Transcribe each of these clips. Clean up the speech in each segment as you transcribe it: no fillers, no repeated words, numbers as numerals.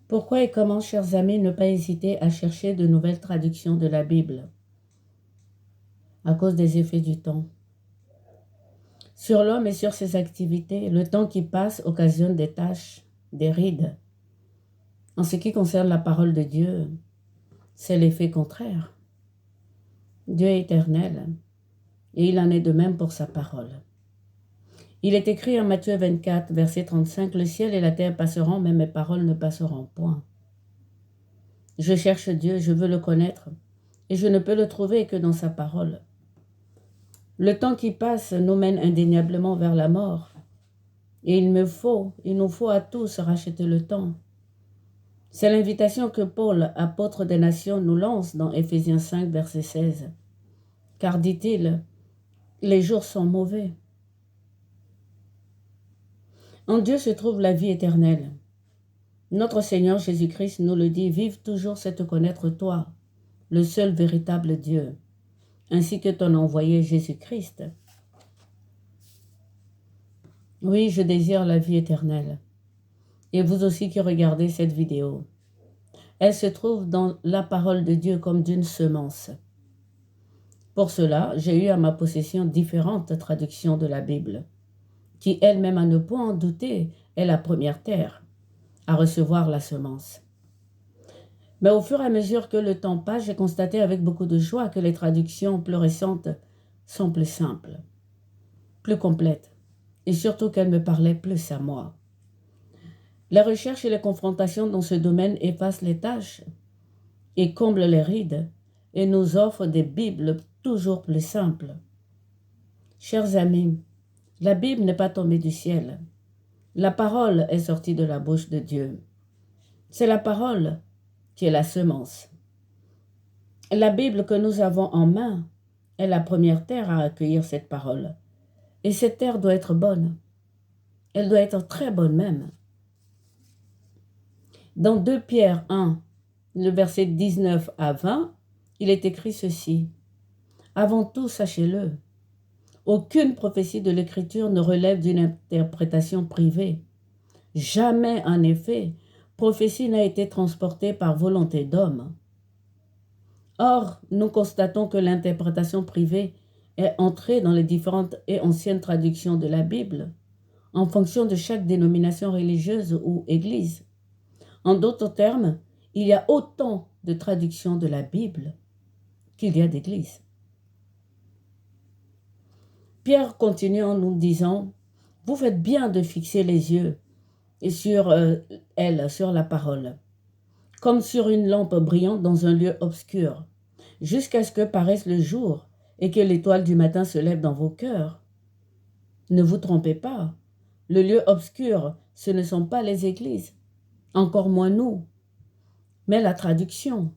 Pourquoi et comment, chers amis, ne pas hésiter à chercher de nouvelles traductions de la Bible à cause des effets du temps? Sur l'homme et sur ses activités, le temps qui passe occasionne des taches, des rides. En ce qui concerne la parole de Dieu, c'est l'effet contraire. Dieu est éternel et il en est de même pour sa parole. Il est écrit en Matthieu 24, verset 35, « Le ciel et la terre passeront, mais mes paroles ne passeront point. » Je cherche Dieu, je veux le connaître, et je ne peux le trouver que dans sa parole. Le temps qui passe nous mène indéniablement vers la mort, et il nous faut à tous racheter le temps. C'est l'invitation que Paul, apôtre des nations, nous lance dans Éphésiens 5, verset 16. Car, dit-il, les jours sont mauvais. En Dieu se trouve la vie éternelle. Notre Seigneur Jésus-Christ nous le dit, vive toujours c'est te connaître toi, le seul véritable Dieu, ainsi que ton envoyé Jésus-Christ. Oui, je désire la vie éternelle. Et vous aussi qui regardez cette vidéo. Elle se trouve dans la parole de Dieu comme d'une semence. Pour cela, j'ai eu à ma possession différentes traductions de la Bible, qui elle-même, à ne point en douter, est la première terre à recevoir la semence. Mais au fur et à mesure que le temps passe, j'ai constaté avec beaucoup de joie que les traductions plus récentes sont plus simples, plus complètes, et surtout qu'elles me parlaient plus à moi. Les recherches et les confrontations dans ce domaine effacent les tâches et comblent les rides et nous offrent des Bibles toujours plus simples. Chers amis, la Bible n'est pas tombée du ciel. La parole est sortie de la bouche de Dieu. C'est la parole qui est la semence. La Bible que nous avons en main est la première terre à accueillir cette parole. Et cette terre doit être bonne. Elle doit être très bonne même. Dans 2 Pierre 1, le verset 19 à 20, il est écrit ceci. Avant tout, sachez-le, aucune prophétie de l'Écriture ne relève d'une interprétation privée. Jamais, en effet, prophétie n'a été transportée par volonté d'homme. Or, nous constatons que l'interprétation privée est entrée dans les différentes et anciennes traductions de la Bible, en fonction de chaque dénomination religieuse ou église. En d'autres termes, il y a autant de traductions de la Bible qu'il y a d'églises. Pierre continue en nous disant, « Vous faites bien de fixer les yeux sur elle, sur la parole, comme sur une lampe brillante dans un lieu obscur, jusqu'à ce que paraisse le jour et que l'étoile du matin se lève dans vos cœurs. Ne vous trompez pas, le lieu obscur, ce ne sont pas les églises, encore moins nous, mais la traduction. »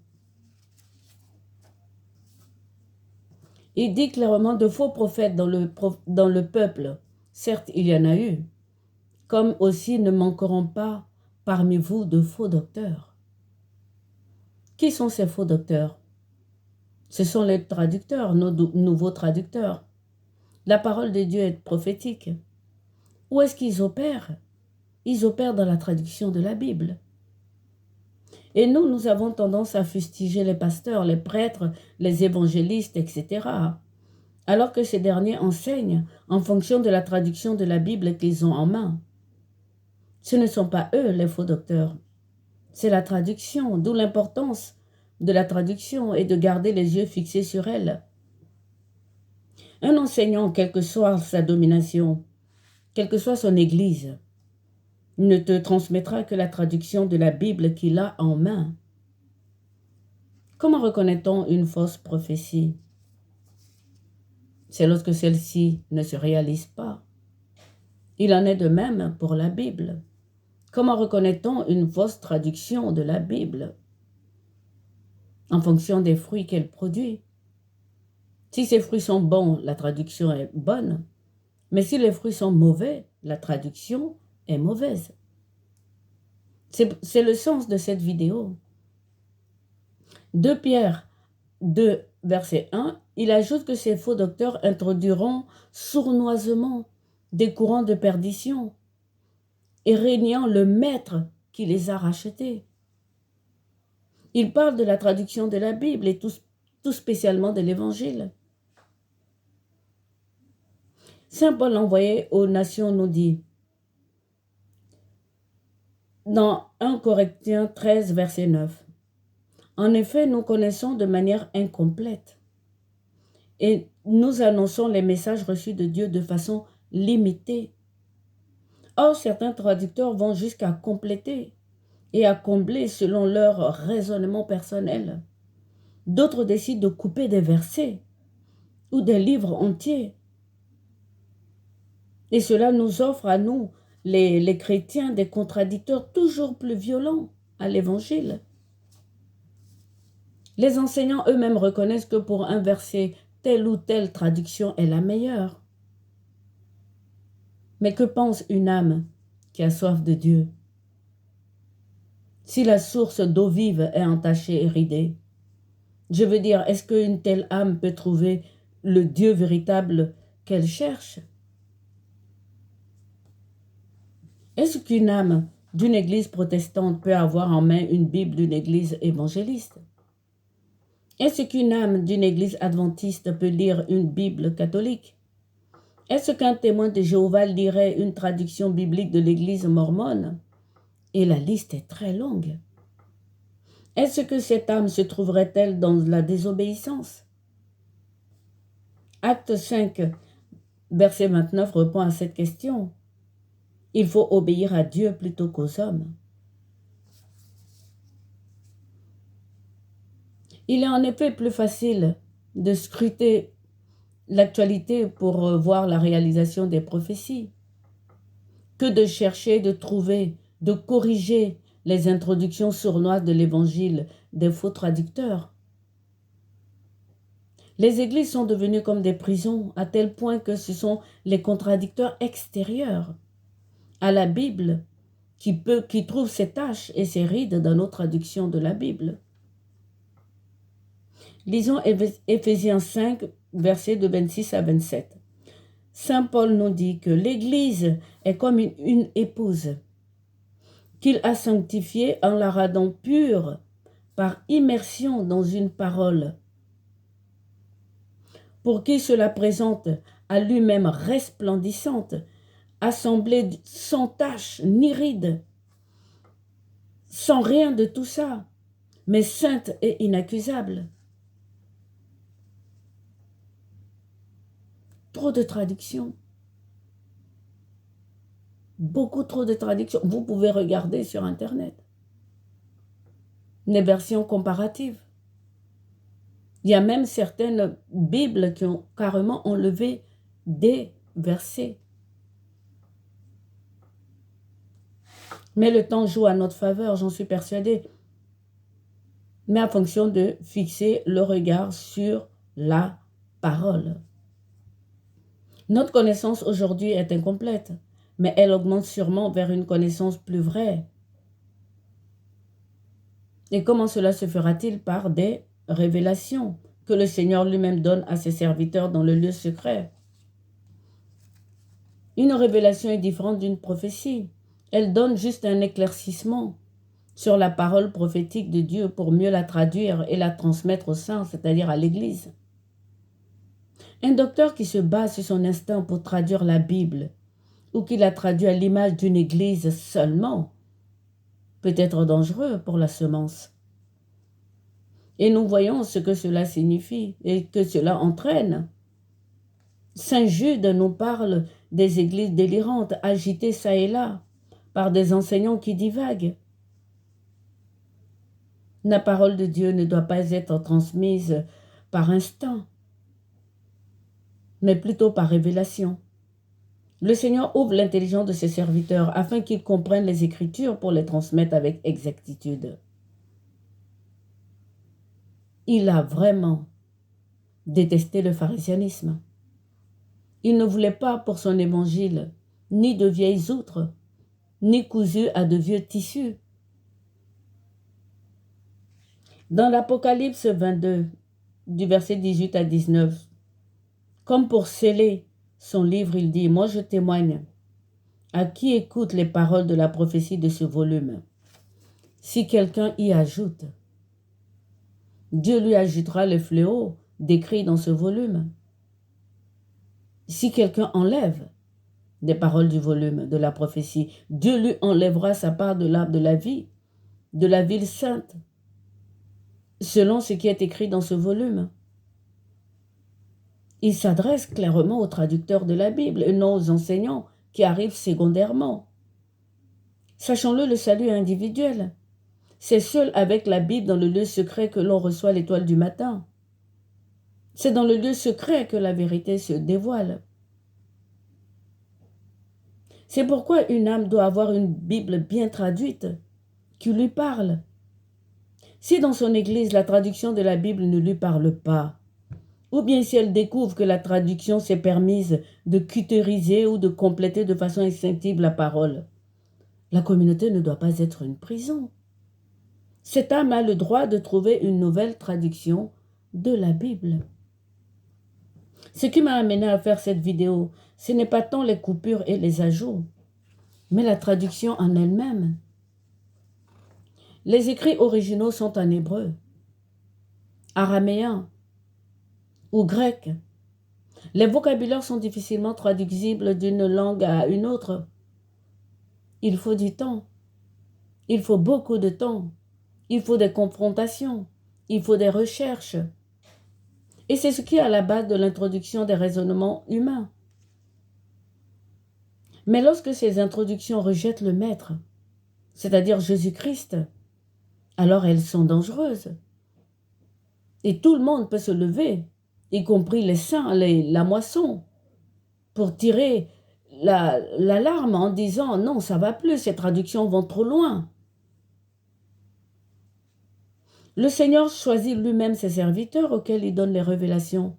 Il dit clairement de faux prophètes dans le peuple. Certes, il y en a eu, comme aussi ne manqueront pas parmi vous de faux docteurs. Qui sont ces faux docteurs? Ce sont les traducteurs, nos nouveaux traducteurs. La parole de Dieu est prophétique. Où est-ce qu'ils opèrent? Ils opèrent dans la traduction de la Bible. Et nous avons tendance à fustiger les pasteurs, les prêtres, les évangélistes, etc., alors que ces derniers enseignent en fonction de la traduction de la Bible qu'ils ont en main. Ce ne sont pas eux les faux docteurs, c'est la traduction, d'où l'importance de la traduction et de garder les yeux fixés sur elle. Un enseignant, quelle que soit sa domination, quelle que soit son église, ne te transmettra que la traduction de la Bible qu'il a en main. Comment reconnaît-on une fausse prophétie? C'est lorsque celle-ci ne se réalise pas. Il en est de même pour la Bible. Comment reconnaît-on une fausse traduction de la Bible? En fonction des fruits qu'elle produit. Si ces fruits sont bons, la traduction est bonne. Mais si les fruits sont mauvais, la traduction est mauvaise. C'est le sens de cette vidéo. 2 Pierre 2, verset 1, il ajoute que ces faux docteurs introduiront sournoisement des courants de perdition et régnant le maître qui les a rachetés. Il parle de la traduction de la Bible et tout spécialement de l'Évangile. Saint Paul envoyé aux nations nous dit, dans 1 Corinthiens 13, verset 9, « En effet, nous connaissons de manière incomplète et nous annonçons les messages reçus de Dieu de façon limitée. Or, certains traducteurs vont jusqu'à compléter et à combler selon leur raisonnement personnel. D'autres décident de couper des versets ou des livres entiers. Et cela nous offre à nous, les chrétiens, des contradicteurs toujours plus violents à l'Évangile. Les enseignants eux-mêmes reconnaissent que pour un verset, telle ou telle traduction est la meilleure. Mais que pense une âme qui a soif de Dieu? Si la source d'eau vive est entachée et ridée, je veux dire, est-ce qu'une telle âme peut trouver le Dieu véritable qu'elle cherche? Est-ce qu'une âme d'une église protestante peut avoir en main une Bible d'une église évangéliste? Est-ce qu'une âme d'une église adventiste peut lire une Bible catholique? Est-ce qu'un témoin de Jéhovah lirait une traduction biblique de l'église mormone? Et la liste est très longue. Est-ce que cette âme se trouverait-elle dans la désobéissance? Acte 5, verset 29 répond à cette question. Il faut obéir à Dieu plutôt qu'aux hommes. Il est en effet plus facile de scruter l'actualité pour voir la réalisation des prophéties que de chercher, de trouver, de corriger les introductions sournoises de l'Évangile des faux traducteurs. Les églises sont devenues comme des prisons à tel point que ce sont les contradicteurs extérieurs à la Bible qui trouvent ses taches et ses rides dans nos traductions de la Bible. Lisons Éphésiens 5, versets de 26 à 27. Saint Paul nous dit que l'Église est comme une épouse qu'il a sanctifiée en la rendant pure par immersion dans une parole, pour qu'il se la présente à lui-même resplendissante, assemblée sans tache ni ride, sans rien de tout ça, mais sainte et inaccusable. Trop de traductions. Beaucoup trop de traductions. Vous pouvez regarder sur Internet les versions comparatives. Il y a même certaines Bibles qui ont carrément enlevé des versets. Mais le temps joue à notre faveur, j'en suis persuadée. Mais à fonction de fixer le regard sur la parole. Notre connaissance aujourd'hui est incomplète, mais elle augmente sûrement vers une connaissance plus vraie. Et comment cela se fera-t-il? Par des révélations que le Seigneur lui-même donne à ses serviteurs dans le lieu secret. Une révélation est différente d'une prophétie. Elle donne juste un éclaircissement sur la parole prophétique de Dieu pour mieux la traduire et la transmettre aux saints, c'est-à-dire à l'Église. Un docteur qui se base sur son instinct pour traduire la Bible ou qui la traduit à l'image d'une Église seulement peut être dangereux pour la semence. Et nous voyons ce que cela signifie et que cela entraîne. Saint Jude nous parle des églises délirantes, agitées çà et là, par des enseignants qui divaguent. La parole de Dieu ne doit pas être transmise par instinct, mais plutôt par révélation. Le Seigneur ouvre l'intelligence de ses serviteurs afin qu'ils comprennent les Écritures pour les transmettre avec exactitude. Il a vraiment détesté le pharisianisme. Il ne voulait pas pour son évangile ni de vieilles outres, ni cousues à de vieux tissus. Dans l'Apocalypse 22, du verset 18 à 19, comme pour sceller son livre, il dit, « Moi je témoigne à qui écoute les paroles de la prophétie de ce volume. Si quelqu'un y ajoute Dieu lui ajoutera les fléaux décrits dans ce volume. Si quelqu'un enlève des paroles du volume de la prophétie, Dieu lui enlèvera sa part de l'arbre de la vie, de la ville sainte, selon ce qui est écrit dans ce volume. Il s'adresse clairement aux traducteurs de la Bible et non aux enseignants qui arrivent secondairement. Sachons-le, le salut est individuel. C'est seul avec la Bible dans le lieu secret que l'on reçoit l'étoile du matin. C'est dans le lieu secret que la vérité se dévoile. C'est pourquoi une âme doit avoir une Bible bien traduite, qui lui parle. Si dans son église la traduction de la Bible ne lui parle pas, ou bien si elle découvre que la traduction s'est permise de cutériser ou de compléter de façon instinctive la parole, la communauté ne doit pas être une prison. Cette âme a le droit de trouver une nouvelle traduction de la Bible. Ce qui m'a amené à faire cette vidéo, ce n'est pas tant les coupures et les ajouts, mais la traduction en elle-même. Les écrits originaux sont en hébreu, araméen ou grec. Les vocabulaires sont difficilement traduisibles d'une langue à une autre. Il faut du temps. Il faut beaucoup de temps. Il faut des confrontations. Il faut des recherches. Et c'est ce qui est à la base de l'introduction des raisonnements humains. Mais lorsque ces introductions rejettent le Maître, c'est-à-dire Jésus-Christ, alors elles sont dangereuses. Et tout le monde peut se lever, y compris les saints, la moisson, pour tirer l'alarme en disant « Non, ça ne va plus, ces traductions vont trop loin ». Le Seigneur choisit lui-même ses serviteurs auxquels il donne les révélations.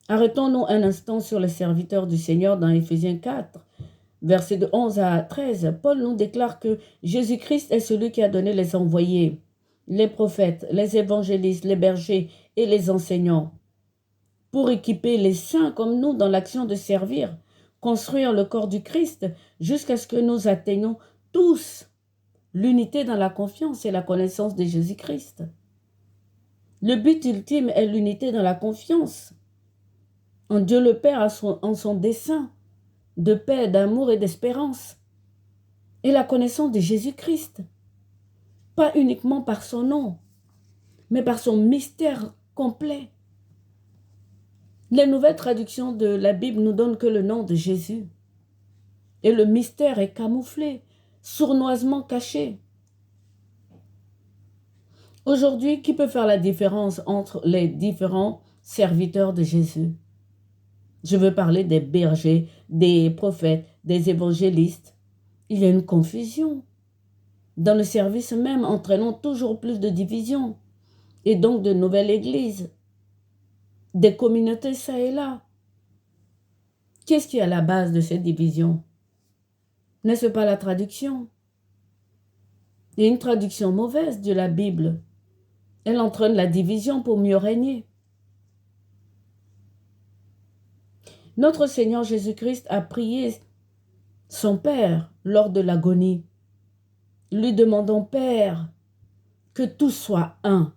Arrêtons-nous un instant sur les serviteurs du Seigneur dans Éphésiens 4, versets de 11 à 13. Paul nous déclare que Jésus-Christ est celui qui a donné les envoyés, les prophètes, les évangélistes, les bergers et les enseignants, pour équiper les saints comme nous dans l'action de servir, construire le corps du Christ jusqu'à ce que nous atteignions tous l'unité dans la confiance et la connaissance de Jésus-Christ. Le but ultime est l'unité dans la confiance en Dieu le Père, en son dessein de paix, d'amour et d'espérance, et la connaissance de Jésus-Christ, pas uniquement par son nom, mais par son mystère complet. Les nouvelles traductions de la Bible nous donnent que le nom de Jésus, et le mystère est camouflé, sournoisement caché. Aujourd'hui, qui peut faire la différence entre les différents serviteurs de Jésus? Je veux parler des bergers, des prophètes, des évangélistes. Il y a une confusion dans le service même, entraînant toujours plus de divisions et donc de nouvelles églises, des communautés ça et là. Qu'est-ce qui est à la base de cette division? N'est-ce pas la traduction? Et une traduction mauvaise de la Bible, elle entraîne la division pour mieux régner. Notre Seigneur Jésus-Christ a prié son Père lors de l'agonie, lui demandant, Père, que tout soit un,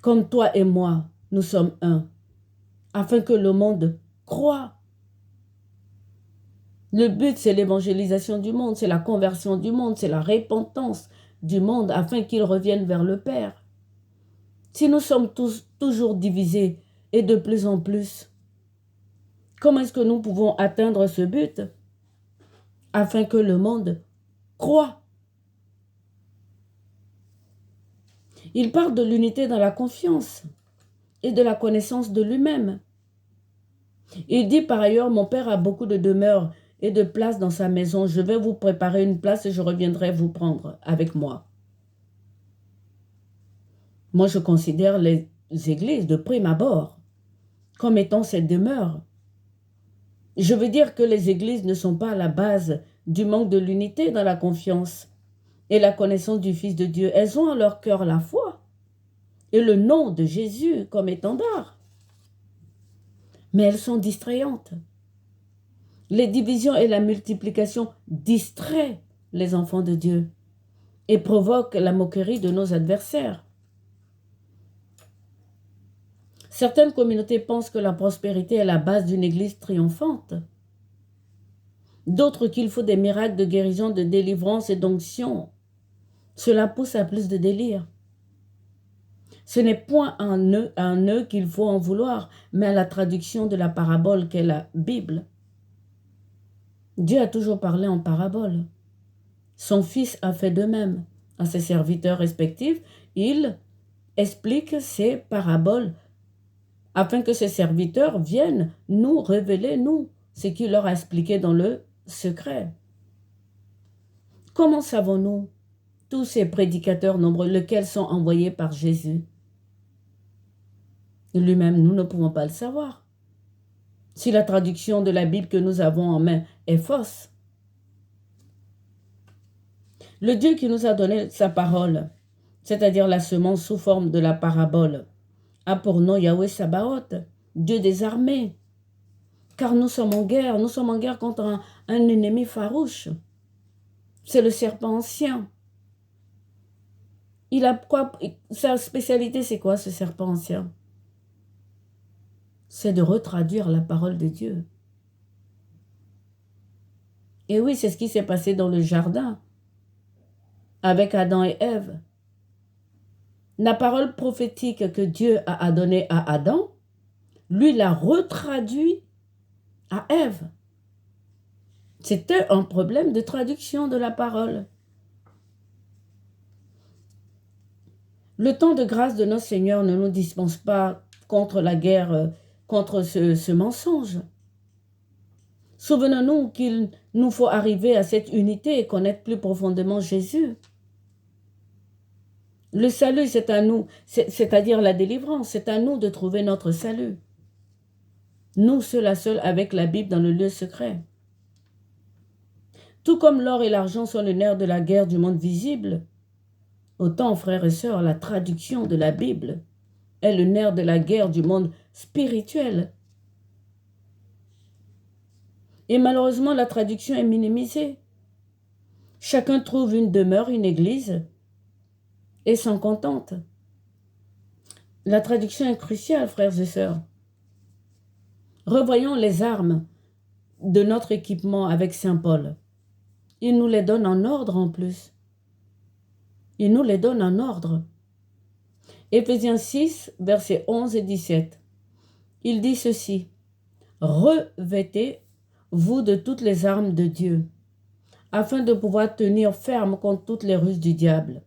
comme toi et moi, nous sommes un, afin que le monde croie. Le but, c'est l'évangélisation du monde, c'est la conversion du monde, c'est la repentance du monde, afin qu'il revienne vers le Père. Si nous sommes tous toujours divisés et de plus en plus, comment est-ce que nous pouvons atteindre ce but afin que le monde croie? Il parle de l'unité dans la confiance et de la connaissance de lui-même. Il dit par ailleurs, mon Père a beaucoup de demeures et de places dans sa maison. Je vais vous préparer une place et je reviendrai vous prendre avec moi. Moi, je considère les églises de prime abord comme étant cette demeure. Je veux dire que les églises ne sont pas à la base du manque de l'unité dans la confiance et la connaissance du Fils de Dieu. Elles ont à leur cœur la foi et le nom de Jésus comme étendard. Mais elles sont distrayantes. Les divisions et la multiplication distraient les enfants de Dieu et provoquent la moquerie de nos adversaires. Certaines communautés pensent que la prospérité est la base d'une église triomphante. D'autres qu'il faut des miracles de guérison, de délivrance et d'onction. Cela pousse à plus de délire. Ce n'est point un nœud qu'il faut en vouloir, mais à la traduction de la parabole qu'est la Bible. Dieu a toujours parlé en parabole. Son Fils a fait de même. À ses serviteurs respectifs, il explique ces paraboles afin que ses serviteurs viennent nous révéler, nous, ce qu'il leur a expliqué dans le secret. Comment savons-nous tous ces prédicateurs nombreux, lesquels sont envoyés par Jésus? Lui-même, nous ne pouvons pas le savoir. Si la traduction de la Bible que nous avons en main est fausse, le Dieu qui nous a donné sa parole, c'est-à-dire la semence sous forme de la parabole, a pour nom Yahweh Sabaoth, Dieu des armées. Car nous sommes en guerre contre un ennemi farouche. C'est le serpent ancien. Il a quoi? Sa spécialité, c'est quoi ce serpent ancien? C'est de retraduire la parole de Dieu. Et oui, c'est ce qui s'est passé dans le jardin avec Adam et Ève. La parole prophétique que Dieu a donnée à Adam, lui l'a retraduit à Ève. C'était un problème de traduction de la parole. Le temps de grâce de notre Seigneur ne nous dispense pas contre la guerre, contre ce mensonge. Souvenons-nous qu'il nous faut arriver à cette unité et connaître plus profondément Jésus. Le salut, c'est à nous, c'est-à-dire la délivrance, c'est à nous de trouver notre salut. Nous, seuls à seuls, avec la Bible dans le lieu secret. Tout comme l'or et l'argent sont le nerf de la guerre du monde visible, autant, frères et sœurs, la traduction de la Bible est le nerf de la guerre du monde spirituel. Et malheureusement, la traduction est minimisée. Chacun trouve une demeure, une église, et s'en contente. La traduction est cruciale, frères et sœurs. Revoyons les armes de notre équipement avec Saint Paul. Il nous les donne en ordre en plus. Il nous les donne en ordre. Éphésiens 6, versets 11 et 17. Il dit ceci: revêtez-vous de toutes les armes de Dieu, afin de pouvoir tenir ferme contre toutes les ruses du diable,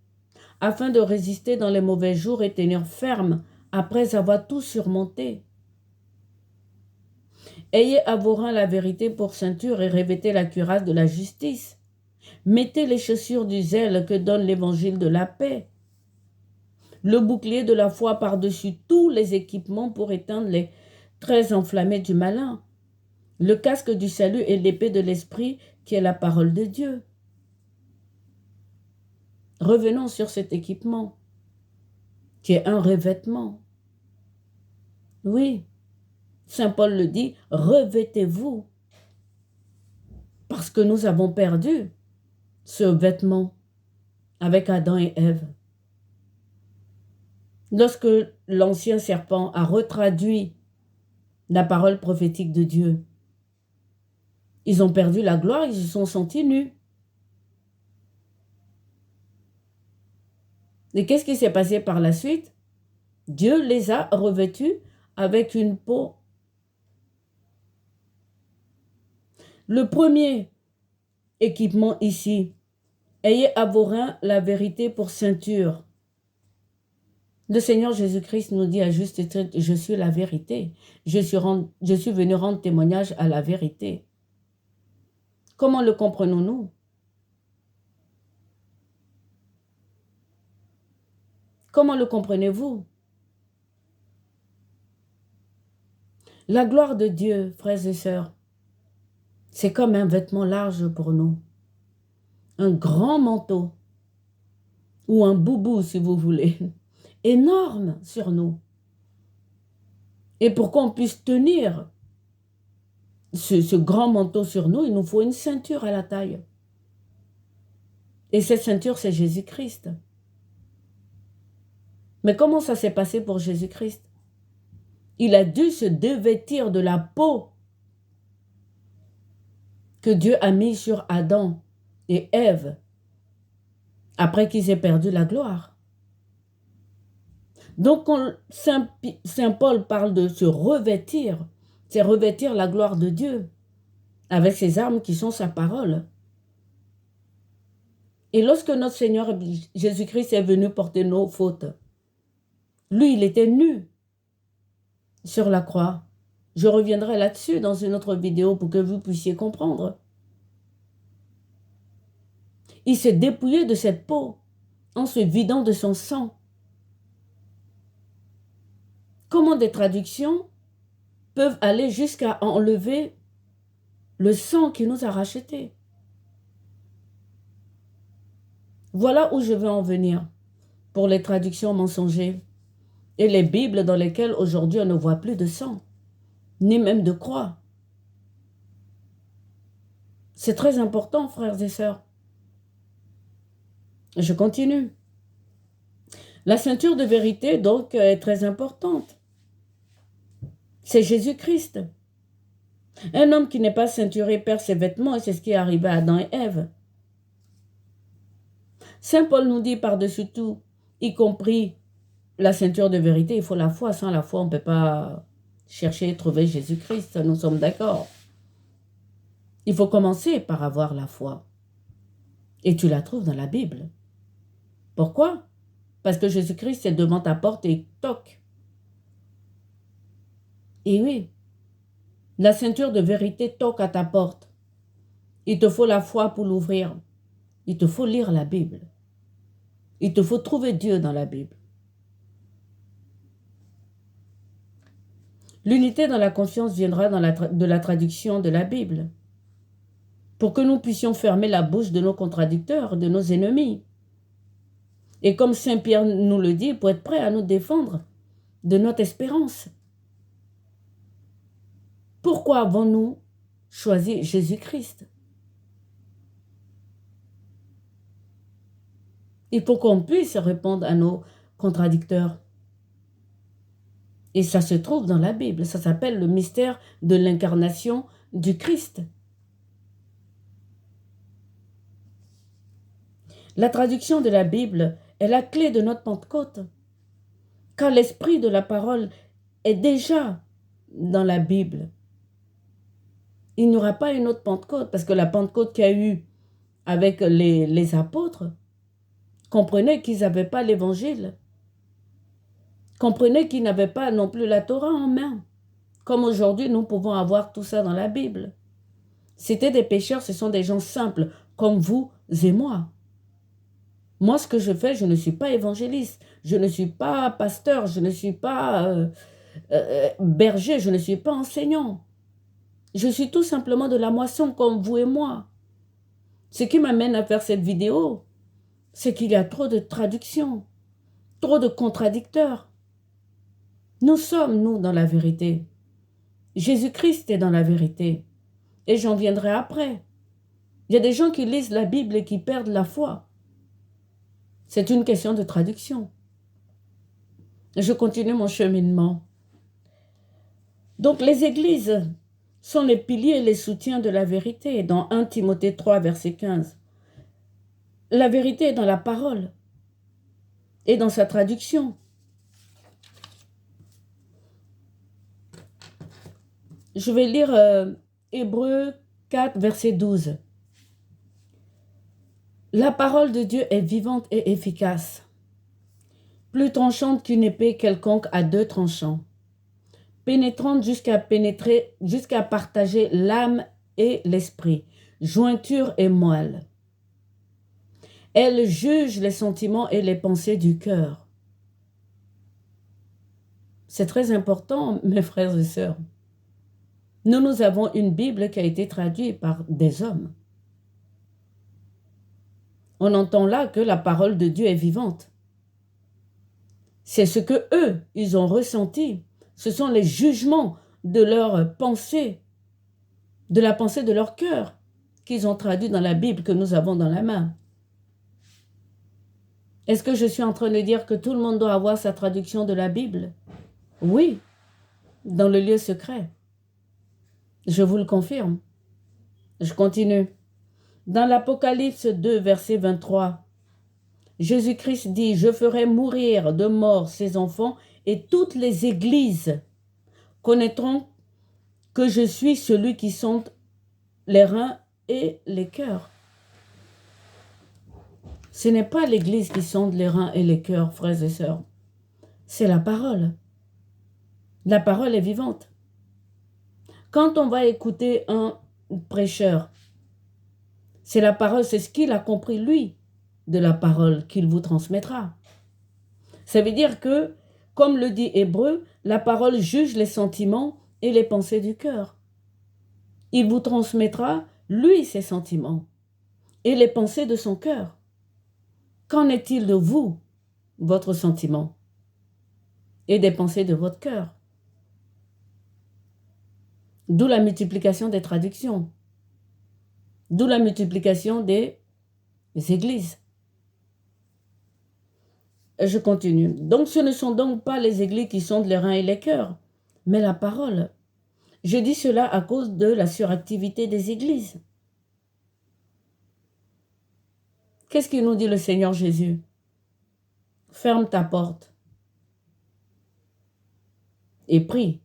afin de résister dans les mauvais jours et tenir ferme après avoir tout surmonté. Ayez à vos reins la vérité pour ceinture et revêtez la cuirasse de la justice. Mettez les chaussures du zèle que donne l'évangile de la paix. Le bouclier de la foi par-dessus tous les équipements pour éteindre les traits enflammés du malin. Le casque du salut et l'épée de l'esprit qui est la parole de Dieu. Revenons sur cet équipement qui est un revêtement. Oui, Saint Paul le dit, revêtez-vous, parce que nous avons perdu ce vêtement avec Adam et Ève. Lorsque l'ancien serpent a retraduit la parole prophétique de Dieu, ils ont perdu la gloire, ils se sont sentis nus. Et qu'est-ce qui s'est passé par la suite? Dieu les a revêtus avec une peau. Le premier équipement ici, ayez à vos reins la vérité pour ceinture. Le Seigneur Jésus-Christ nous dit à juste titre, je suis la vérité. Je suis venu rendre témoignage à la vérité. Comment le comprenons-nous? Comment le comprenez-vous? La gloire de Dieu, frères et sœurs, c'est comme un vêtement large pour nous. Un grand manteau, ou un boubou si vous voulez, énorme sur nous. Et pour qu'on puisse tenir ce grand manteau sur nous, il nous faut une ceinture à la taille. Et cette ceinture, c'est Jésus-Christ. Mais comment ça s'est passé pour Jésus-Christ? Il a dû se dévêtir de la peau que Dieu a mise sur Adam et Ève après qu'ils aient perdu la gloire. Donc, quand Saint Paul parle de se revêtir, c'est revêtir la gloire de Dieu avec ses armes qui sont sa parole. Et lorsque notre Seigneur Jésus-Christ est venu porter nos fautes, lui, il était nu sur la croix. Je reviendrai là-dessus dans une autre vidéo pour que vous puissiez comprendre. Il s'est dépouillé de cette peau en se vidant de son sang. Comment des traductions peuvent aller jusqu'à enlever le sang qui nous a rachetés? Voilà où je veux en venir pour les traductions mensongères et les Bibles dans lesquelles aujourd'hui on ne voit plus de sang, ni même de croix. C'est très important, frères et sœurs. Je continue. La ceinture de vérité, donc, est très importante. C'est Jésus-Christ. Un homme qui n'est pas ceinturé perd ses vêtements et c'est ce qui est arrivé à Adam et Ève. Saint Paul nous dit par-dessus tout, y compris la ceinture de vérité, il faut la foi. Sans la foi, on ne peut pas chercher et trouver Jésus-Christ. Nous sommes d'accord. Il faut commencer par avoir la foi. Et tu la trouves dans la Bible. Pourquoi? Parce que Jésus-Christ est devant ta porte et il toque. Et oui, la ceinture de vérité toque à ta porte. Il te faut la foi pour l'ouvrir. Il te faut lire la Bible. Il te faut trouver Dieu dans la Bible. L'unité dans la confiance viendra de la traduction de la Bible, pour que nous puissions fermer la bouche de nos contradicteurs, de nos ennemis. Et comme Saint Pierre nous le dit, pour être prêt à nous défendre de notre espérance. Pourquoi avons-nous choisi Jésus-Christ? Il faut qu'on puisse répondre à nos contradicteurs. Et ça se trouve dans la Bible. Ça s'appelle le mystère de l'incarnation du Christ. La traduction de la Bible est la clé de notre Pentecôte. Car l'esprit de la parole est déjà dans la Bible. Il n'y aura pas une autre Pentecôte, parce que la Pentecôte qu'il y a eu avec les apôtres, comprenez qu'ils n'avaient pas l'évangile. Comprenez qu'ils n'avaient pas non plus la Torah en main. Comme aujourd'hui, nous pouvons avoir tout ça dans la Bible. C'était des pécheurs, ce sont des gens simples, comme vous et moi. Moi, ce que je fais, je ne suis pas évangéliste, je ne suis pas pasteur, je ne suis pas berger, je ne suis pas enseignant. Je suis tout simplement de la moisson comme vous et moi. Ce qui m'amène à faire cette vidéo, c'est qu'il y a trop de traductions, trop de contradicteurs. Nous sommes, nous, dans la vérité. Jésus-Christ est dans la vérité. Et j'en viendrai après. Il y a des gens qui lisent la Bible et qui perdent la foi. C'est une question de traduction. Je continue mon cheminement. Donc les églises sont les piliers et les soutiens de la vérité. Dans 1 Timothée 3, verset 15. La vérité est dans la parole et dans sa traduction. Je vais lire Hébreux 4, verset 12. La parole de Dieu est vivante et efficace, plus tranchante qu'une épée quelconque à deux tranchants, pénétrante jusqu'à partager l'âme et l'esprit, jointure et moelle. Elle juge les sentiments et les pensées du cœur. C'est très important, mes frères et sœurs. Nous avons une Bible qui a été traduite par des hommes. On entend là que la parole de Dieu est vivante. C'est ce que eux, ils ont ressenti. Ce sont les jugements de leur pensée, de la pensée de leur cœur, qu'ils ont traduit dans la Bible que nous avons dans la main. Est-ce que je suis en train de dire que tout le monde doit avoir sa traduction de la Bible? Oui. dans le lieu secret. Je vous le confirme. Je continue. Dans l'Apocalypse 2, verset 23, Jésus-Christ dit, « Je ferai mourir de mort ces enfants et toutes les églises connaîtront que je suis celui qui sonde les reins et les cœurs. » Ce n'est pas l'Église qui sonde les reins et les cœurs, frères et sœurs. C'est la parole. La parole est vivante. Quand on va écouter un prêcheur, c'est la parole, c'est ce qu'il a compris, lui, de la parole qu'il vous transmettra. Ça veut dire que, comme le dit Hébreu, la parole juge les sentiments et les pensées du cœur. Il vous transmettra, lui, ses sentiments et les pensées de son cœur. Qu'en est-il de vous, votre sentiment et des pensées de votre cœur? D'où la multiplication des traductions. D'où la multiplication des églises. Je continue. Donc ce ne sont donc pas les églises qui sondent les reins et les cœurs, mais la parole. Je dis cela à cause de la suractivité des églises. Qu'est-ce qu'il nous dit le Seigneur Jésus? Ferme ta porte et prie.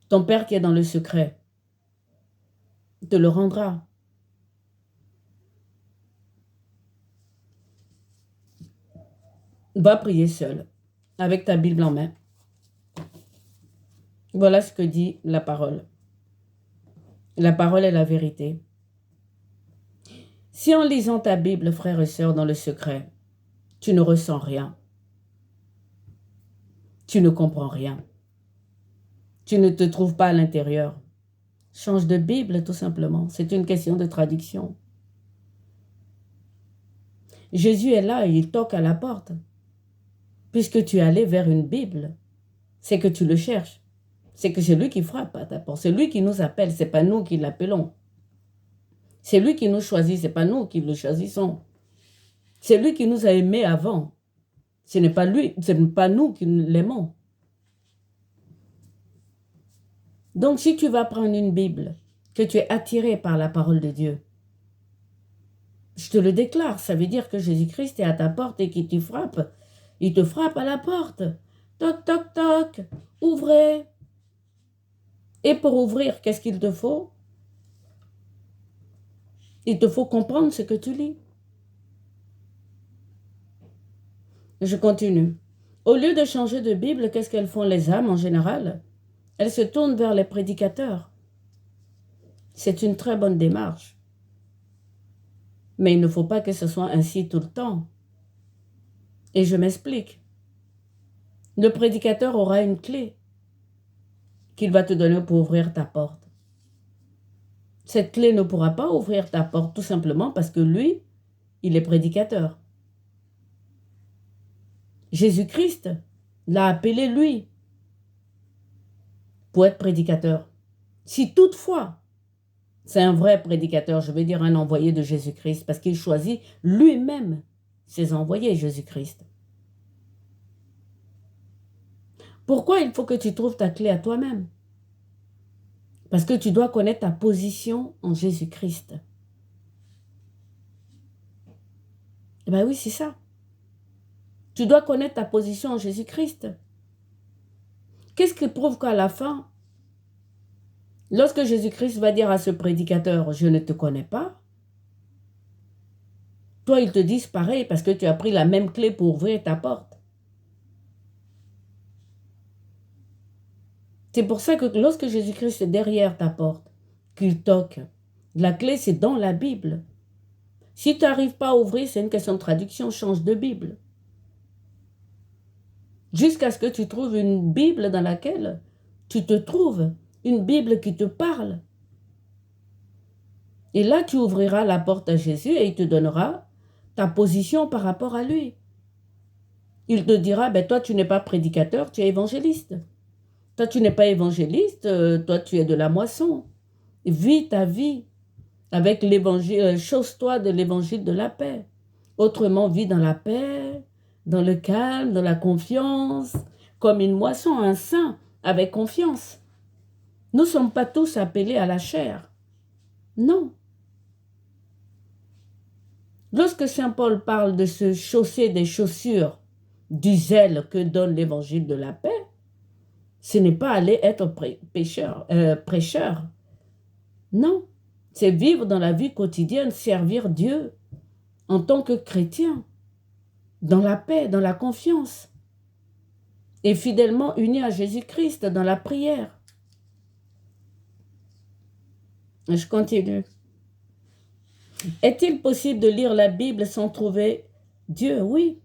Ton Père qui est dans le secret te le rendra. Va prier seul, avec ta Bible en main. Voilà ce que dit la parole. La parole est la vérité. Si en lisant ta Bible, frères et sœurs, dans le secret, tu ne ressens rien, tu ne comprends rien, tu ne te trouves pas à l'intérieur, change de Bible tout simplement. C'est une question de traduction. Jésus est là et il toque à la porte. Puisque tu es allé vers une Bible, c'est que tu le cherches. C'est que c'est lui qui frappe à ta porte. C'est lui qui nous appelle, ce n'est pas nous qui l'appelons. C'est lui qui nous choisit, ce n'est pas nous qui le choisissons. C'est lui qui nous a aimés avant. Ce n'est pas lui, ce n'est pas nous qui l'aimons. Donc si tu vas prendre une Bible, que tu es attiré par la parole de Dieu, je te le déclare, ça veut dire que Jésus-Christ est à ta porte et qu'il te frappe. Il te frappe à la porte. Toc, toc, toc. Ouvrez. Et pour ouvrir, qu'est-ce qu'il te faut? Il te faut comprendre ce que tu lis. Je continue. Au lieu de changer de Bible, qu'est-ce qu'elles font les âmes en général? Elles se tournent vers les prédicateurs. C'est une très bonne démarche. Mais il ne faut pas que ce soit ainsi tout le temps. Et je m'explique. Le prédicateur aura une clé qu'il va te donner pour ouvrir ta porte. Cette clé ne pourra pas ouvrir ta porte tout simplement parce que lui, il est prédicateur. Jésus-Christ l'a appelé lui pour être prédicateur. Si toutefois, c'est un vrai prédicateur, je veux dire un envoyé de Jésus-Christ, parce qu'il choisit lui-même ses envoyés, Jésus-Christ. Pourquoi il faut que tu trouves ta clé à toi-même? Parce que tu dois connaître ta position en Jésus-Christ. Eh bien oui, c'est ça. Tu dois connaître ta position en Jésus-Christ. Qu'est-ce qui prouve qu'à la fin, lorsque Jésus-Christ va dire à ce prédicateur, « Je ne te connais pas », toi, ils te disent pareil parce que tu as pris la même clé pour ouvrir ta porte. C'est pour ça que lorsque Jésus-Christ est derrière ta porte, qu'il toque, la clé c'est dans la Bible. Si tu n'arrives pas à ouvrir, c'est une question de traduction, change de Bible. Jusqu'à ce que tu trouves une Bible dans laquelle tu te trouves, une Bible qui te parle. Et là, tu ouvriras la porte à Jésus et il te donnera ta position par rapport à lui. Il te dira, ben toi tu n'es pas prédicateur, tu es évangéliste. Toi, tu n'es pas évangéliste, toi, tu es de la moisson. Vis ta vie avec l'évangile, chose-toi de l'évangile de la paix. Autrement, vis dans la paix, dans le calme, dans la confiance, comme une moisson, un saint avec confiance. Nous ne sommes pas tous appelés à la chair. Non. Lorsque Saint Paul parle de se chausser des chaussures du zèle que donne l'évangile de la paix, ce n'est pas aller être prêcheur. Non. C'est vivre dans la vie quotidienne, servir Dieu en tant que chrétien, dans la paix, dans la confiance, et fidèlement unis à Jésus-Christ dans la prière. Je continue. Est-il possible de lire la Bible sans trouver Dieu? Oui.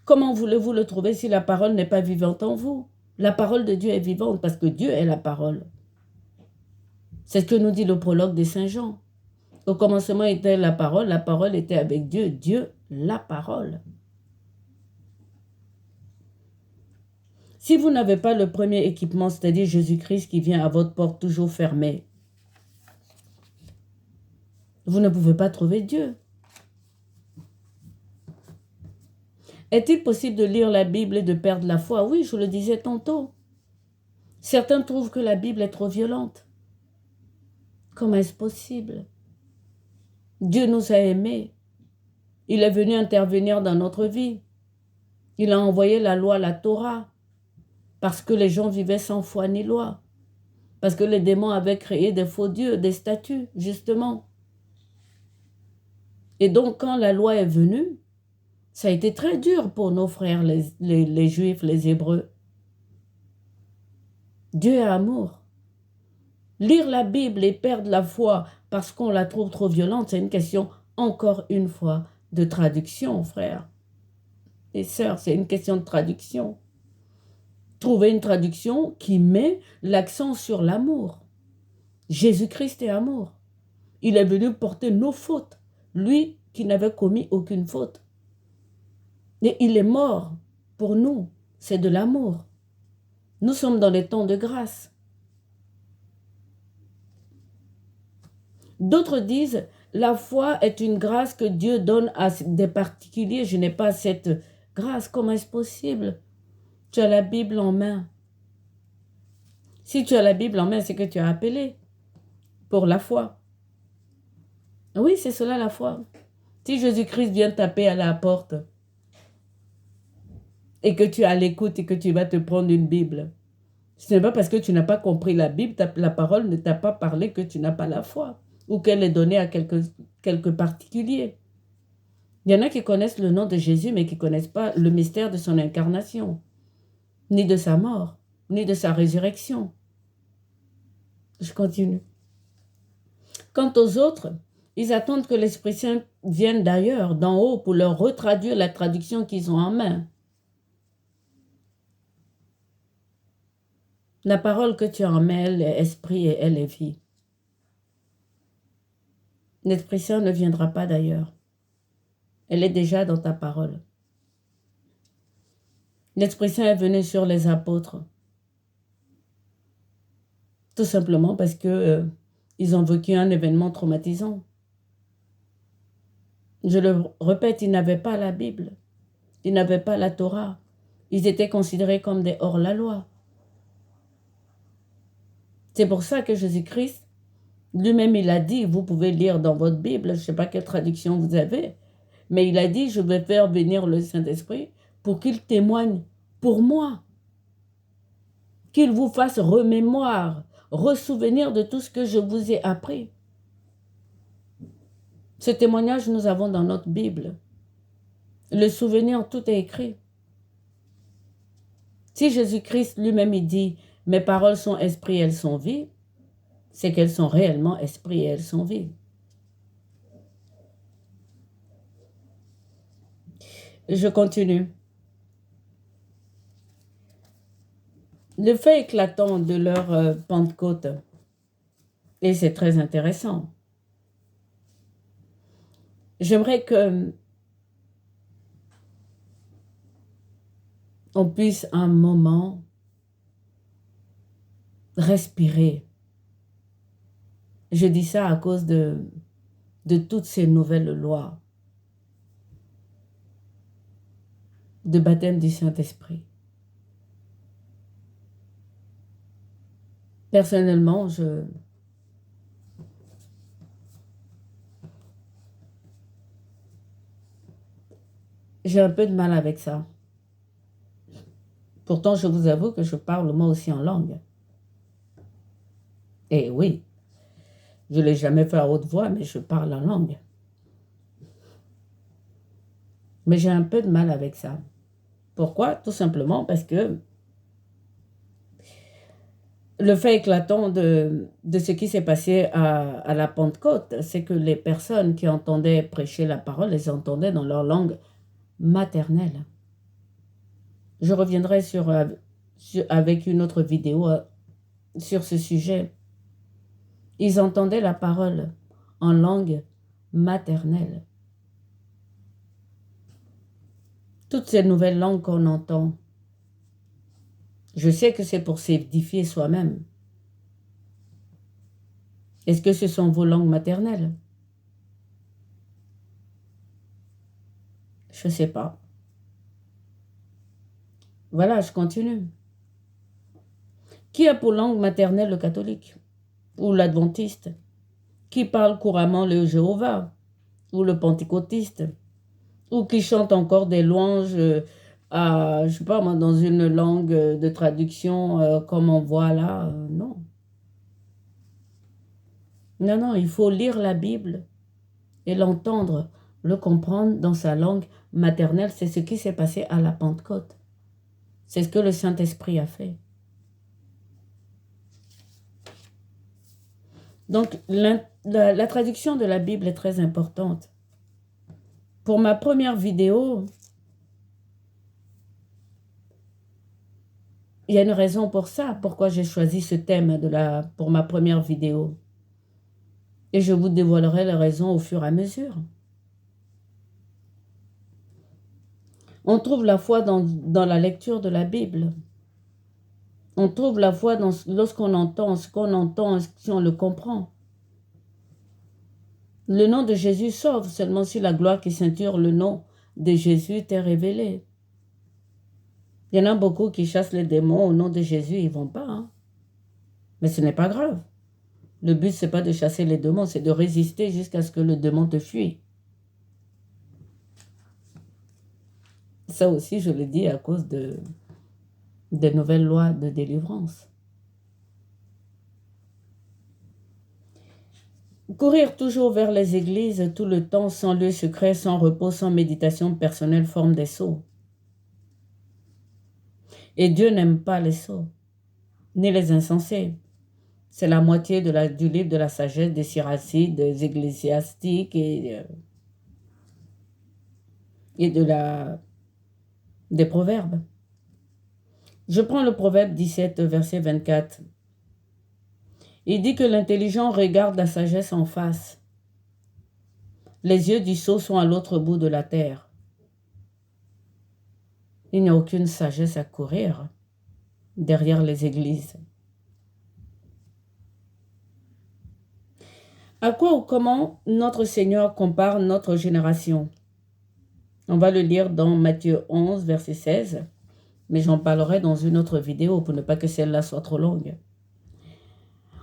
Comment voulez-vous le trouver si la parole n'est pas vivante en vous? La parole de Dieu est vivante parce que Dieu est la parole. C'est ce que nous dit le prologue de Saint Jean. Au commencement était la parole était avec Dieu, Dieu, la parole. Si vous n'avez pas le premier équipement, c'est-à-dire Jésus-Christ qui vient à votre porte toujours fermée, vous ne pouvez pas trouver Dieu. Est-il possible de lire la Bible et de perdre la foi? Oui, je le disais tantôt. Certains trouvent que la Bible est trop violente. Comment est-ce possible? Dieu nous a aimés. Il est venu intervenir dans notre vie. Il a envoyé la loi, la Torah, parce que les gens vivaient sans foi ni loi. Parce que les démons avaient créé des faux dieux, des statues, justement. Et donc, quand la loi est venue, ça a été très dur pour nos frères, les Juifs, les Hébreux. Dieu est amour. Lire la Bible et perdre la foi parce qu'on la trouve trop violente, c'est une question, encore une fois, de traduction, frères et sœurs. C'est une question de traduction. Trouver une traduction qui met l'accent sur l'amour. Jésus-Christ est amour. Il est venu porter nos fautes. Lui qui n'avait commis aucune faute. Et il est mort pour nous. C'est de l'amour. Nous sommes dans les temps de grâce. D'autres disent, la foi est une grâce que Dieu donne à des particuliers. Je n'ai pas cette grâce. Comment est-ce possible? Tu as la Bible en main. Si tu as la Bible en main, c'est que tu as appelé pour la foi. Oui, c'est cela la foi. Si Jésus-Christ vient taper à la porte et que tu es à l'écoute et que tu vas te prendre une Bible, ce n'est pas parce que tu n'as pas compris la Bible, la parole ne t'a pas parlé que tu n'as pas la foi ou qu'elle est donnée à quelques particuliers. Il y en a qui connaissent le nom de Jésus mais qui ne connaissent pas le mystère de son incarnation, ni de sa mort, ni de sa résurrection. Je continue. Quant aux autres, ils attendent que l'Esprit Saint vienne d'ailleurs, d'en haut, pour leur retraduire la traduction qu'ils ont en main. La parole que tu as en main, elle est esprit et elle est vie. L'Esprit Saint ne viendra pas d'ailleurs. Elle est déjà dans ta parole. L'Esprit Saint est venu sur les apôtres. Tout simplement parce que ils ont vécu un événement traumatisant. Je le répète, ils n'avaient pas la Bible. Ils n'avaient pas la Torah. Ils étaient considérés comme des hors-la-loi. C'est pour ça que Jésus-Christ, lui-même, il a dit, vous pouvez lire dans votre Bible, je ne sais pas quelle traduction vous avez, mais il a dit, je vais faire venir le Saint-Esprit pour qu'il témoigne pour moi. Qu'il vous fasse remémoire, ressouvenir de tout ce que je vous ai appris. Ce témoignage, nous avons dans notre Bible. Le souvenir, tout est écrit. Si Jésus-Christ lui-même, il dit, mes paroles sont esprit, elles sont vie, c'est qu'elles sont réellement esprit et elles sont vie. Je continue. Le fait éclatant de leur Pentecôte, et c'est très intéressant. J'aimerais que on puisse un moment respirer. Je dis ça à cause de toutes ces nouvelles lois de baptême du Saint-Esprit. Personnellement, j'ai un peu de mal avec ça. Pourtant, je vous avoue que je parle moi aussi en langue. Et oui, je ne l'ai jamais fait à haute voix, mais je parle en langue. Mais j'ai un peu de mal avec ça. Pourquoi? Tout simplement parce que le fait éclatant de ce qui s'est passé à la Pentecôte, c'est que les personnes qui entendaient prêcher la parole, les entendaient dans leur langue maternelle. Je reviendrai avec une autre vidéo sur ce sujet. Ils entendaient la parole en langue maternelle. Toutes ces nouvelles langues qu'on entend, je sais que c'est pour s'édifier soi-même. Est-ce que ce sont vos langues maternelles? Je ne sais pas. Voilà, je continue. Qui a pour langue maternelle le catholique ou l'adventiste? Qui parle couramment le Jéhovah ou le pentecôtiste? Ou qui chante encore des louanges je sais pas moi, dans une langue de traduction comme on voit là? Non. Non, non, il faut lire la Bible et l'entendre, le comprendre dans sa langue maternelle. C'est ce qui s'est passé à la Pentecôte. C'est ce que le Saint-Esprit a fait. Donc, la traduction de la Bible est très importante. Pour ma première vidéo, il y a une raison pour ça, pourquoi j'ai choisi ce thème pour ma première vidéo. Et je vous dévoilerai les raisons au fur et à mesure. On trouve la foi dans la lecture de la Bible. On trouve la foi lorsqu'on entend ce qu'on entend, si on le comprend. Le nom de Jésus sauve seulement si la gloire qui ceinture le nom de Jésus t'est révélée. Il y en a beaucoup qui chassent les démons au nom de Jésus, ils ne vont pas. Hein? Mais ce n'est pas grave. Le but, ce n'est pas de chasser les démons, c'est de résister jusqu'à ce que le démon te fuit. Ça aussi, je le dis à cause des nouvelles lois de délivrance. Courir toujours vers les églises tout le temps, sans lieu secret, sans repos, sans méditation personnelle, forme des sots. Et Dieu n'aime pas les sots, ni les insensés. C'est la moitié du livre de la sagesse des Syracides, des Ecclésiastiques et des Proverbes. Je prends le Proverbe 17, verset 24. Il dit que l'intelligent regarde la sagesse en face. Les yeux du sot sont à l'autre bout de la terre. Il n'y a aucune sagesse à courir derrière les églises. À quoi ou comment notre Seigneur compare notre génération? On va le lire dans Matthieu 11, verset 16, mais j'en parlerai dans une autre vidéo pour ne pas que celle-là soit trop longue.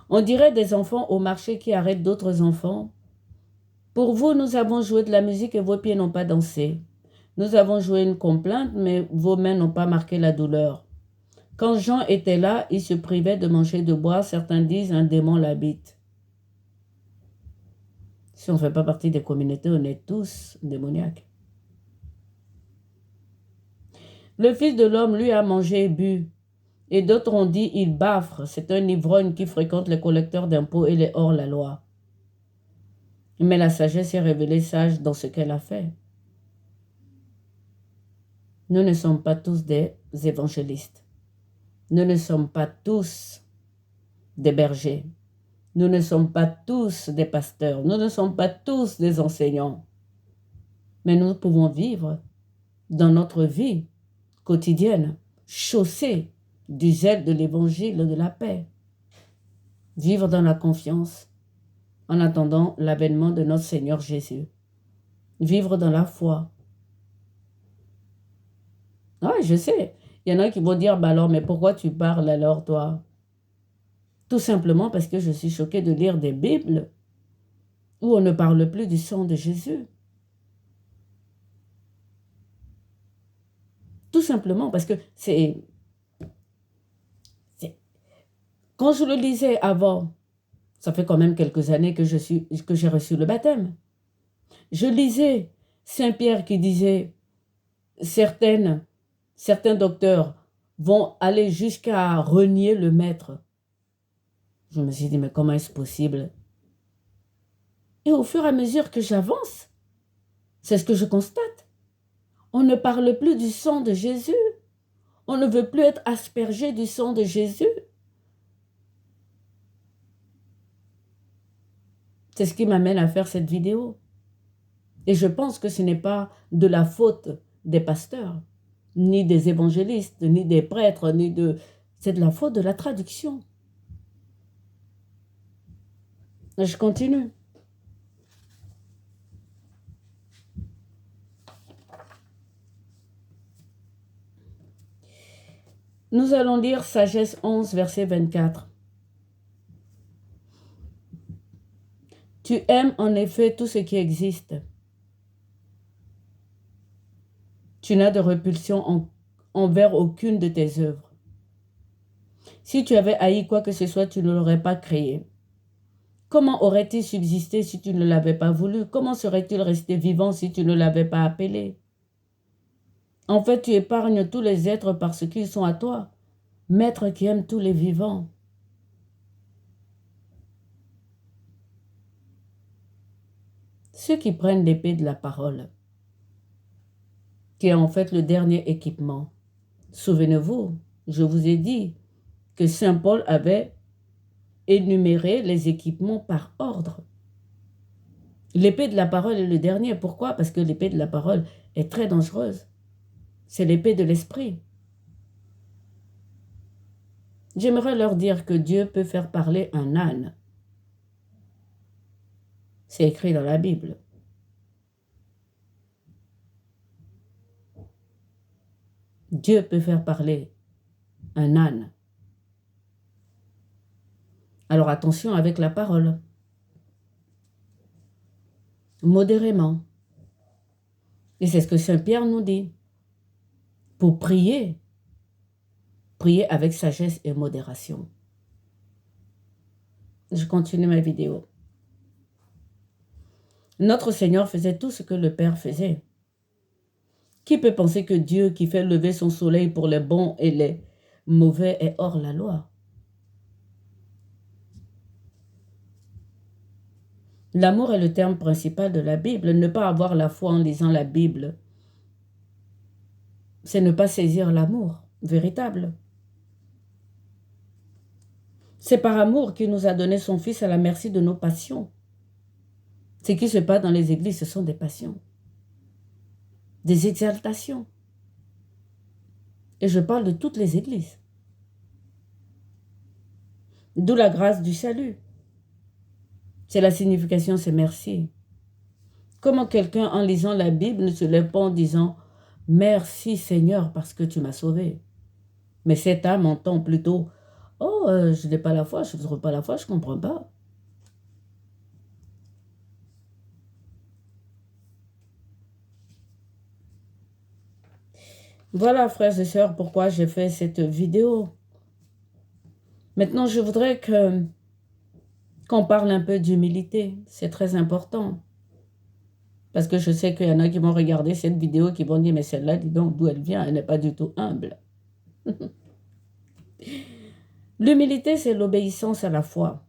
On dirait des enfants au marché qui arrêtent d'autres enfants. Pour vous, nous avons joué de la musique et vos pieds n'ont pas dansé. Nous avons joué une complainte, mais vos mains n'ont pas marqué la douleur. Quand Jean était là, il se privait de manger, de boire. Certains disent un démon l'habite. Si on ne fait pas partie des communautés, on est tous démoniaques. Le Fils de l'homme, lui, a mangé et bu. Et d'autres ont dit, il baffre. C'est un ivrogne qui fréquente les collecteurs d'impôts et les hors-la-loi. Mais la sagesse est révélée sage dans ce qu'elle a fait. Nous ne sommes pas tous des évangélistes. Nous ne sommes pas tous des bergers. Nous ne sommes pas tous des pasteurs. Nous ne sommes pas tous des enseignants. Mais nous pouvons vivre dans notre vie quotidienne, chaussée du zèle de l'évangile de la paix. Vivre dans la confiance en attendant l'avènement de notre Seigneur Jésus. Vivre dans la foi. Oui, je sais. Il y en a qui vont dire, bah alors, mais pourquoi tu parles alors, toi? Tout simplement parce que je suis choquée de lire des Bibles où on ne parle plus du sang de Jésus. Tout simplement parce que c'est... Quand je le lisais avant, ça fait quand même quelques années que j'ai reçu le baptême. Je lisais Saint-Pierre qui disait, certains docteurs vont aller jusqu'à renier le maître. Je me suis dit, mais comment est-ce possible? Et au fur et à mesure que j'avance, c'est ce que je constate. On ne parle plus du sang de Jésus. On ne veut plus être aspergé du sang de Jésus. C'est ce qui m'amène à faire cette vidéo. Et je pense que ce n'est pas de la faute des pasteurs, ni des évangélistes, ni des prêtres, c'est de la faute de la traduction. Je continue. Nous allons lire Sagesse 11, verset 24. Tu aimes en effet tout ce qui existe. Tu n'as de répulsion envers aucune de tes œuvres. Si tu avais haï quoi que ce soit, tu ne l'aurais pas créé. Comment aurait-il subsisté si tu ne l'avais pas voulu? Comment serait-il resté vivant si tu ne l'avais pas appelé? En fait, tu épargnes tous les êtres parce qu'ils sont à toi, Maître qui aime tous les vivants. Ceux qui prennent l'épée de la parole, qui est en fait le dernier équipement. Souvenez-vous, je vous ai dit que Saint Paul avait énuméré les équipements par ordre. L'épée de la parole est le dernier. Pourquoi? Parce que l'épée de la parole est très dangereuse. C'est l'épée de l'esprit. J'aimerais leur dire que Dieu peut faire parler un âne. C'est écrit dans la Bible. Dieu peut faire parler un âne. Alors attention avec la parole. Modérément. Et c'est ce que Saint Pierre nous dit. Pour prier, prier avec sagesse et modération. Je continue ma vidéo. Notre Seigneur faisait tout ce que le Père faisait. Qui peut penser que Dieu, qui fait lever son soleil pour les bons et les mauvais, est hors la loi? L'amour est le terme principal de la Bible. Ne pas avoir la foi en lisant la Bible, c'est ne pas saisir l'amour véritable. C'est par amour qu'il nous a donné son Fils à la merci de nos passions. Ce qui se passe dans les églises, ce sont des passions, des exaltations. Et je parle de toutes les églises. D'où la grâce du salut. C'est la signification, c'est merci. Comment quelqu'un, en lisant la Bible, ne se lève pas en disant « Merci Seigneur parce que tu m'as sauvé ». Mais cette âme entend plutôt « Oh, je n'ai pas la foi, je ne trouve pas la foi, je ne comprends pas ». Voilà, frères et sœurs, pourquoi j'ai fait cette vidéo. Maintenant, je voudrais qu'on parle un peu d'humilité. C'est très important. Parce que je sais qu'il y en a qui vont regarder cette vidéo qui vont dire « Mais celle-là, dis donc, d'où elle vient? Elle n'est pas du tout humble. » L'humilité, c'est l'obéissance à la foi.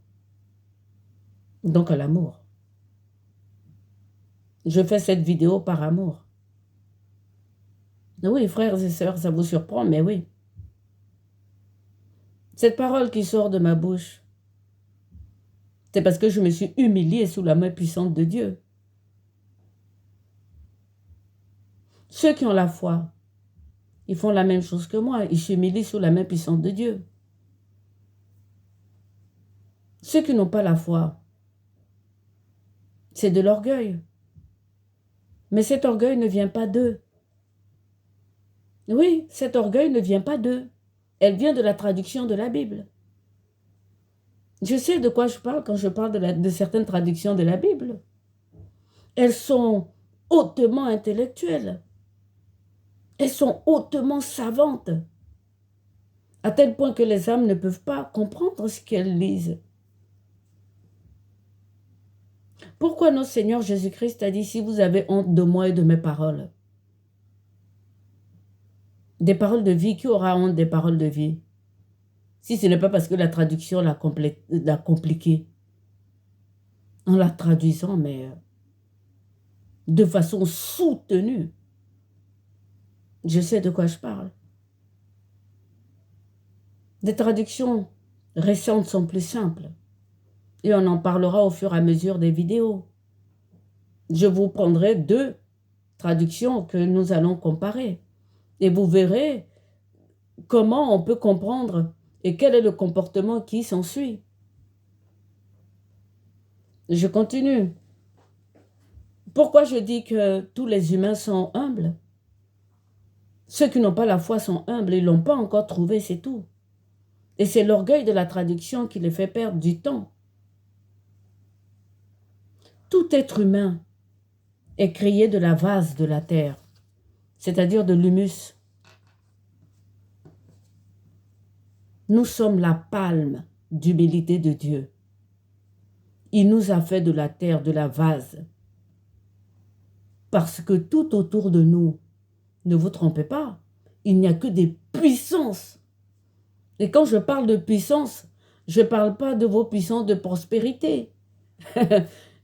Donc à l'amour. Je fais cette vidéo par amour. Oui, frères et sœurs, ça vous surprend, mais oui. Cette parole qui sort de ma bouche, c'est parce que je me suis humiliée sous la main puissante de Dieu. Ceux qui ont la foi, ils font la même chose que moi. Ils s'humilient sous la main puissante de Dieu. Ceux qui n'ont pas la foi, c'est de l'orgueil. Mais cet orgueil ne vient pas d'eux. Oui, cet orgueil ne vient pas d'eux. Elle vient de la traduction de la Bible. Je sais de quoi je parle quand je parle de certaines traductions de la Bible. Elles sont hautement intellectuelles. Elles sont hautement savantes, à tel point que les âmes ne peuvent pas comprendre ce qu'elles lisent. Pourquoi notre Seigneur Jésus-Christ a dit, si vous avez honte de moi et de mes paroles? Des paroles de vie, qui aura honte des paroles de vie? Si ce n'est pas parce que la traduction l'a compliqué, en la traduisant, mais de façon soutenue. Je sais de quoi je parle. Les traductions récentes sont plus simples. Et on en parlera au fur et à mesure des vidéos. Je vous prendrai 2 traductions que nous allons comparer. Et vous verrez comment on peut comprendre et quel est le comportement qui s'ensuit. Je continue. Pourquoi je dis que tous les humains sont humbles? Ceux qui n'ont pas la foi sont humbles, ils ne l'ont pas encore trouvé, c'est tout. Et c'est l'orgueil de la traduction qui les fait perdre du temps. Tout être humain est créé de la vase de la terre, c'est-à-dire de l'humus. Nous sommes la palme d'humilité de Dieu. Il nous a fait de la terre, de la vase. Parce que tout autour de nous, ne vous trompez pas, il n'y a que des puissances. Et quand je parle de puissance, je ne parle pas de vos puissances de prospérité.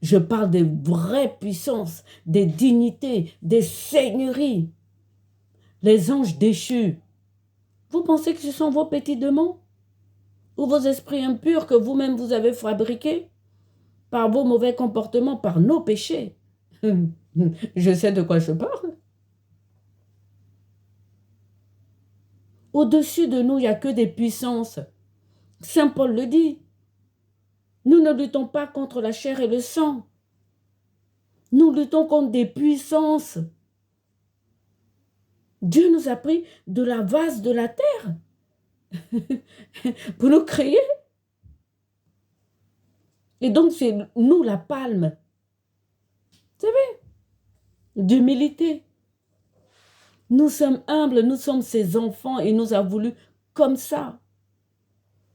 Je parle des vraies puissances, des dignités, des seigneuries. Les anges déchus. Vous pensez que ce sont vos petits démons? Ou vos esprits impurs que vous-même vous avez fabriqués par vos mauvais comportements, par nos péchés? Je sais de quoi je parle. Au-dessus de nous, il n'y a que des puissances. Saint Paul le dit. Nous ne luttons pas contre la chair et le sang. Nous luttons contre des puissances. Dieu nous a pris de la vase de la terre pour nous créer. Et donc, c'est nous la palme. Vous savez, d'humilité. Nous sommes humbles, nous sommes ses enfants et il nous a voulu comme ça.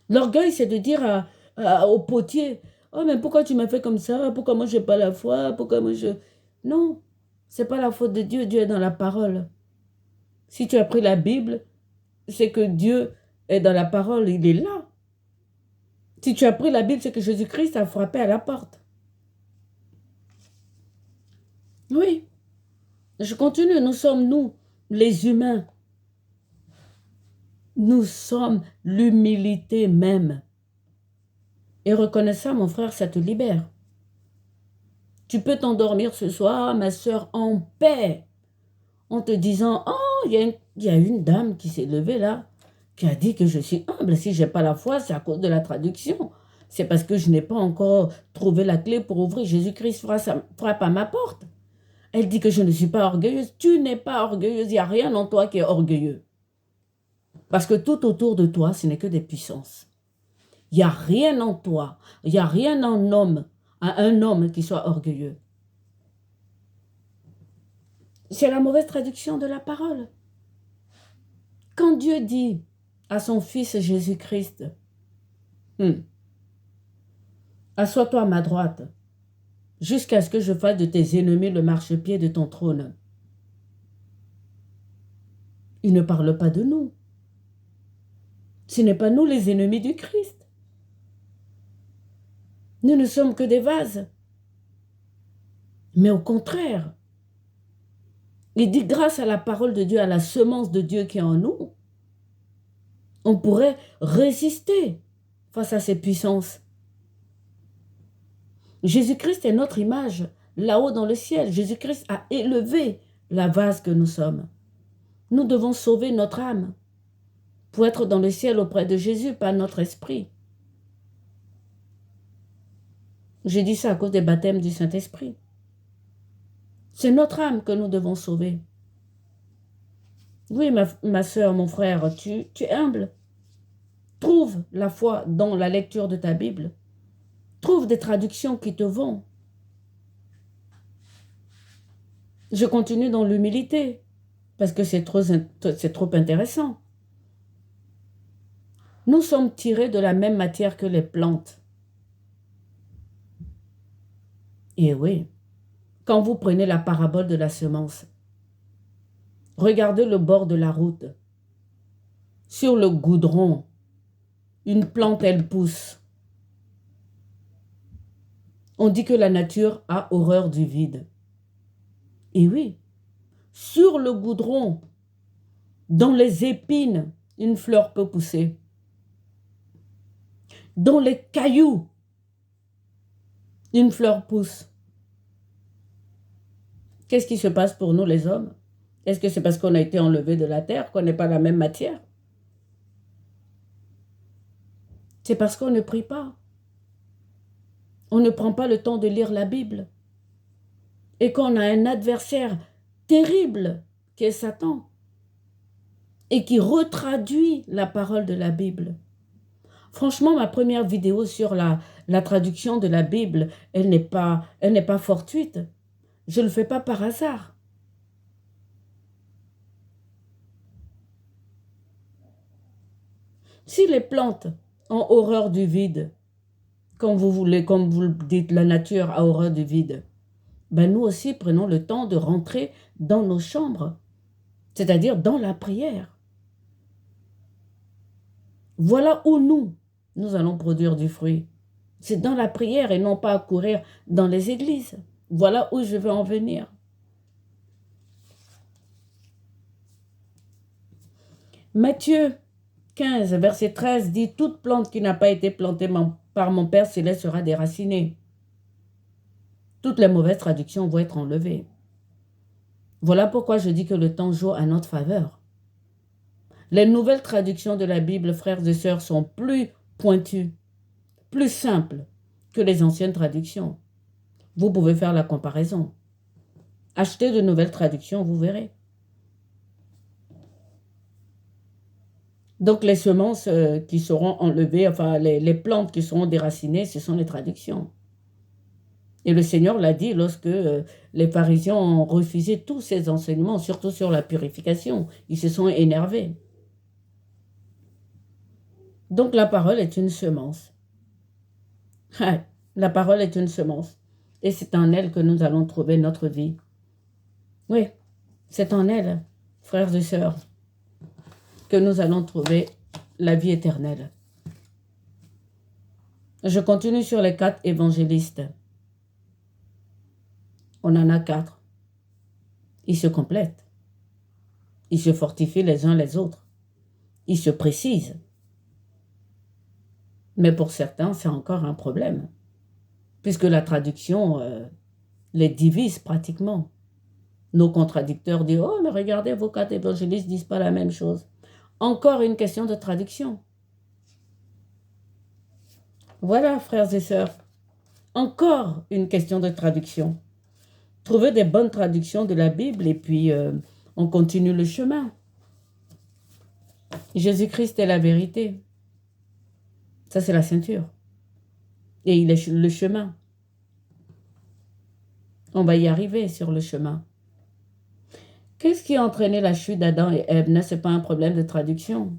L'orgueil, c'est de dire au potier, « Oh, mais pourquoi tu m'as fait comme ça? Pourquoi moi, je n'ai pas la foi? Pourquoi moi, je... » Non, ce n'est pas la faute de Dieu. Dieu est dans la parole. Si tu as pris la Bible, c'est que Dieu est dans la parole, il est là. Si tu as pris la Bible, c'est que Jésus-Christ a frappé à la porte. Oui, je continue. Nous sommes, nous, les humains. Nous sommes l'humilité même. Et reconnais ça, mon frère, ça te libère. Tu peux t'endormir ce soir, ma soeur, en paix, en te disant, oh, il y a une dame qui s'est levée là, qui a dit que je suis humble. Si je n'ai pas la foi, c'est à cause de la traduction. C'est parce que je n'ai pas encore trouvé la clé pour ouvrir. Jésus-Christ frappe à ma porte. Elle dit que je ne suis pas orgueilleuse. Tu n'es pas orgueilleuse. Il n'y a rien en toi qui est orgueilleux. Parce que tout autour de toi, ce n'est que des puissances. Il n'y a rien en toi. Il n'y a rien en un homme qui soit orgueilleux. C'est la mauvaise traduction de la parole. Quand Dieu dit à son Fils Jésus-Christ, assois-toi à ma droite, jusqu'à ce que je fasse de tes ennemis le marchepied de ton trône. Il ne parle pas de nous. Ce n'est pas nous les ennemis du Christ. Nous ne sommes que des vases. Mais au contraire, il dit grâce à la parole de Dieu, à la semence de Dieu qui est en nous, on pourrait résister face à ces puissances. Jésus-Christ est notre image là-haut dans le ciel. Jésus-Christ a élevé la vase que nous sommes. Nous devons sauver notre âme pour être dans le ciel auprès de Jésus par notre esprit. J'ai dit ça à cause des baptêmes du Saint-Esprit. C'est notre âme que nous devons sauver. Oui, ma soeur, mon frère, tu es humble. Trouve la foi dans la lecture de ta Bible. Trouve des traductions qui te vont. Je continue dans l'humilité parce que c'est trop intéressant. Nous sommes tirés de la même matière que les plantes. Et oui, quand vous prenez la parabole de la semence, regardez le bord de la route. Sur le goudron, une plante, elle pousse. On dit que la nature a horreur du vide. Et oui, sur le goudron, dans les épines, une fleur peut pousser. Dans les cailloux, une fleur pousse. Qu'est-ce qui se passe pour nous les hommes? Est-ce que c'est parce qu'on a été enlevé de la terre, qu'on n'est pas la même matière? C'est parce qu'on ne prie pas. On ne prend pas le temps de lire la Bible. Et qu'on a un adversaire terrible qui est Satan et qui retraduit la parole de la Bible. Franchement, ma première vidéo sur la traduction de la Bible, elle n'est pas fortuite. Je ne le fais pas par hasard. Si les plantes ont horreur du vide, comme vous le dites, la nature a horreur du vide, ben nous aussi prenons le temps de rentrer dans nos chambres, c'est-à-dire dans la prière. Voilà où nous allons produire du fruit. C'est dans la prière et non pas à courir dans les églises. Voilà où je veux en venir. Matthieu 15, verset 13 dit « Toute plante qui n'a pas été plantée par mon Père céleste sera déracinée. » Toutes les mauvaises traductions vont être enlevées. Voilà pourquoi je dis que le temps joue à notre faveur. Les nouvelles traductions de la Bible, frères et sœurs, sont plus pointues, plus simples que les anciennes traductions. Vous pouvez faire la comparaison. Achetez de nouvelles traductions, vous verrez. Donc les semences qui seront enlevées, enfin les plantes qui seront déracinées, ce sont les traductions. Et le Seigneur l'a dit lorsque les pharisiens ont refusé tous ces enseignements, surtout sur la purification. Ils se sont énervés. Donc la parole est une semence. La parole est une semence. Et c'est en elle que nous allons trouver notre vie. Oui, c'est en elle, frères et sœurs, que nous allons trouver la vie éternelle. Je continue sur les 4 évangélistes. On en a 4. Ils se complètent. Ils se fortifient les uns les autres. Ils se précisent. Mais pour certains, c'est encore un problème, puisque la traduction les divise pratiquement. Nos contradicteurs disent « Oh, mais regardez, vos 4 évangélistes ne disent pas la même chose. » Encore une question de traduction. Voilà, frères et sœurs, encore une question de traduction. Trouvez des bonnes traductions de la Bible et puis on continue le chemin. Jésus-Christ est la vérité. Ça, c'est la ceinture. Et il est le chemin. On va y arriver sur le chemin. Qu'est-ce qui a entraîné la chute d'Adam et Ève? Ce n'est pas un problème de traduction.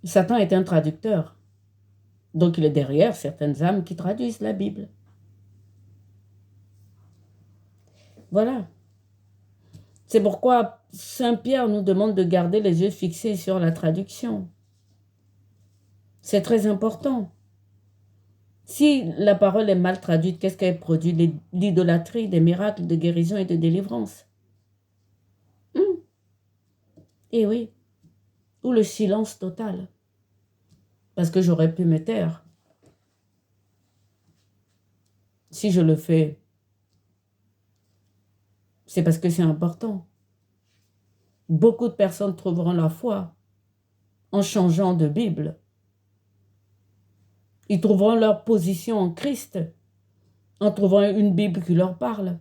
Satan est un traducteur. Donc il est derrière certaines âmes qui traduisent la Bible. Voilà. C'est pourquoi Saint Pierre nous demande de garder les yeux fixés sur la traduction. C'est très important. Si la parole est mal traduite, qu'est-ce qu'elle produit? L'idolâtrie, des miracles de guérison et de délivrance. Et oui. Ou le silence total. Parce que j'aurais pu me taire. Si je le fais, c'est parce que c'est important. Beaucoup de personnes trouveront la foi en changeant de Bible. Ils trouveront leur position en Christ en trouvant une Bible qui leur parle.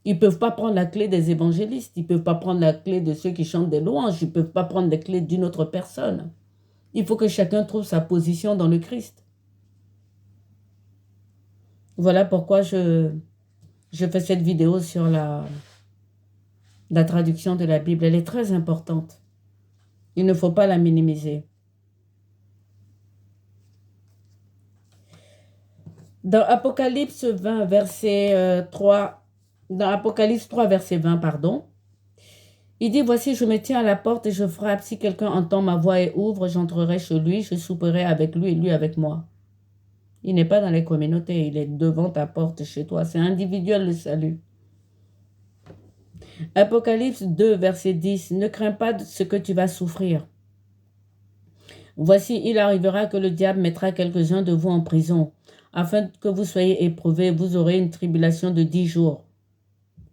Ils ne peuvent pas prendre la clé des évangélistes. Ils ne peuvent pas prendre la clé de ceux qui chantent des louanges. Ils ne peuvent pas prendre la clé d'une autre personne. Il faut que chacun trouve sa position dans le Christ. Voilà pourquoi je fais cette vidéo sur la traduction de la Bible. Elle est très importante. Il ne faut pas la minimiser. Dans Apocalypse 20, verset 3, dans Apocalypse 3, verset 20, pardon, il dit, voici, je me tiens à la porte et je frappe. Si quelqu'un entend ma voix et ouvre, j'entrerai chez lui, je souperai avec lui et lui avec moi. Il n'est pas dans les communautés, il est devant ta porte chez toi. C'est individuel le salut. Apocalypse 2, verset 10, ne crains pas de ce que tu vas souffrir. Voici, il arrivera que le diable mettra quelques-uns de vous en prison, afin que vous soyez éprouvés, vous aurez une tribulation de 10 jours.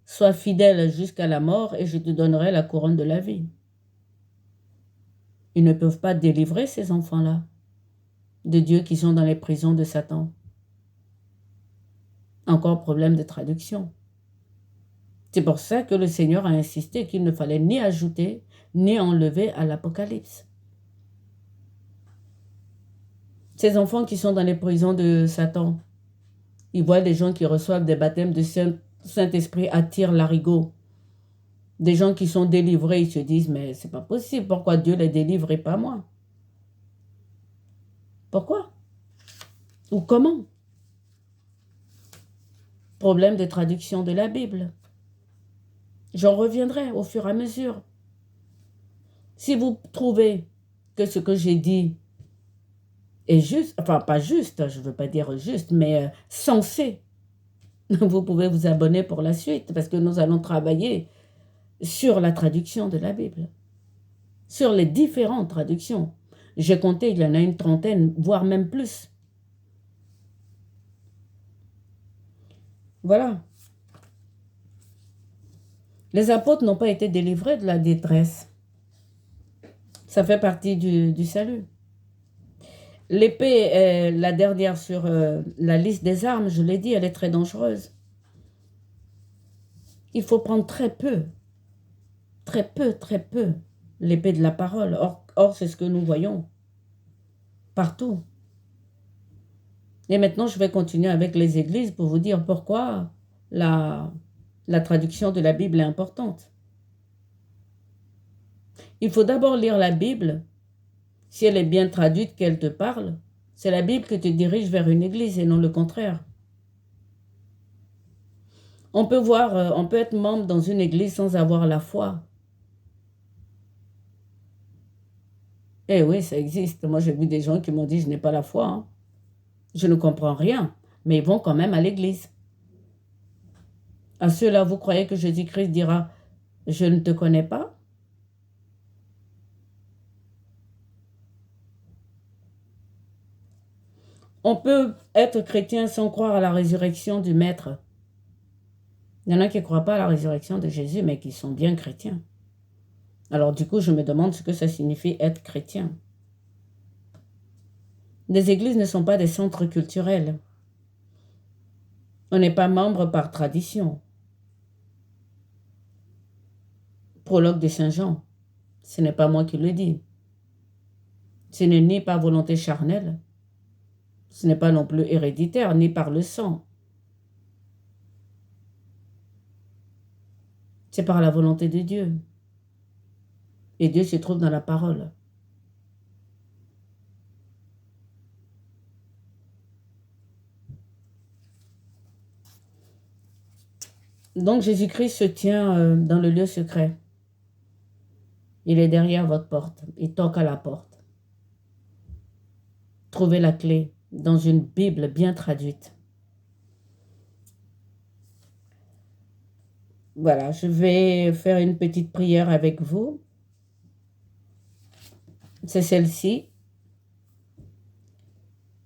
Sois fidèle jusqu'à la mort et je te donnerai la couronne de la vie. Ils ne peuvent pas délivrer ces enfants-là de Dieu qui sont dans les prisons de Satan. Encore problème de traduction. C'est pour ça que le Seigneur a insisté qu'il ne fallait ni ajouter ni enlever à l'Apocalypse. Ces enfants qui sont dans les prisons de Satan, ils voient des gens qui reçoivent des baptêmes de Saint-Esprit à tir-larigot. Des gens qui sont délivrés, ils se disent, mais c'est pas possible, pourquoi Dieu les délivre et pas moi? Pourquoi? Ou comment? Problème de traduction de la Bible. J'en reviendrai au fur et à mesure. Si vous trouvez que ce que j'ai dit est juste, enfin pas juste, je ne veux pas dire juste, mais sensé, vous pouvez vous abonner pour la suite parce que nous allons travailler sur la traduction de la Bible, sur les différentes traductions. J'ai compté, il y en a une trentaine, voire même plus. Voilà. Les apôtres n'ont pas été délivrés de la détresse. Ça fait partie du salut. L'épée est la dernière sur la liste des armes, je l'ai dit, elle est très dangereuse. Il faut prendre très peu, l'épée de la parole. Or c'est ce que nous voyons partout. Et maintenant, je vais continuer avec les églises pour vous dire pourquoi la traduction de la Bible est importante. Il faut d'abord lire la Bible. Si elle est bien traduite, qu'elle te parle, c'est la Bible qui te dirige vers une église et non le contraire. On peut être membre dans une église sans avoir la foi. Eh oui, ça existe. Moi, j'ai vu des gens qui m'ont dit, je n'ai pas la foi. Hein. Je ne comprends rien, mais ils vont quand même à l'église. À ceux-là, vous croyez que Jésus-Christ dira, je ne te connais pas? On peut être chrétien sans croire à la résurrection du Maître. Il y en a qui ne croient pas à la résurrection de Jésus, mais qui sont bien chrétiens. Alors du coup, je me demande ce que ça signifie être chrétien. Les églises ne sont pas des centres culturels. On n'est pas membre par tradition. Prologue de Saint Jean, ce n'est pas moi qui le dis. Ce n'est ni par volonté charnelle, ce n'est pas non plus héréditaire, ni par le sang. C'est par la volonté de Dieu. Et Dieu se trouve dans la parole. Donc Jésus-Christ se tient dans le lieu secret. Il est derrière votre porte. Il toque à la porte. Trouvez la clé dans une Bible bien traduite. Voilà, je vais faire une petite prière avec vous. C'est celle-ci.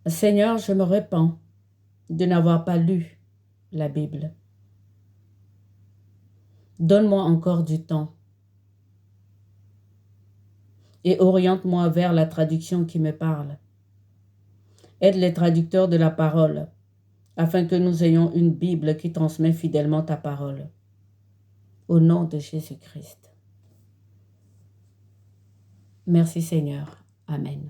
Seigneur, je me repens de n'avoir pas lu la Bible. Donne-moi encore du temps et oriente-moi vers la traduction qui me parle. Aide les traducteurs de la parole afin que nous ayons une Bible qui transmet fidèlement ta parole. Au nom de Jésus-Christ. Merci Seigneur. Amen.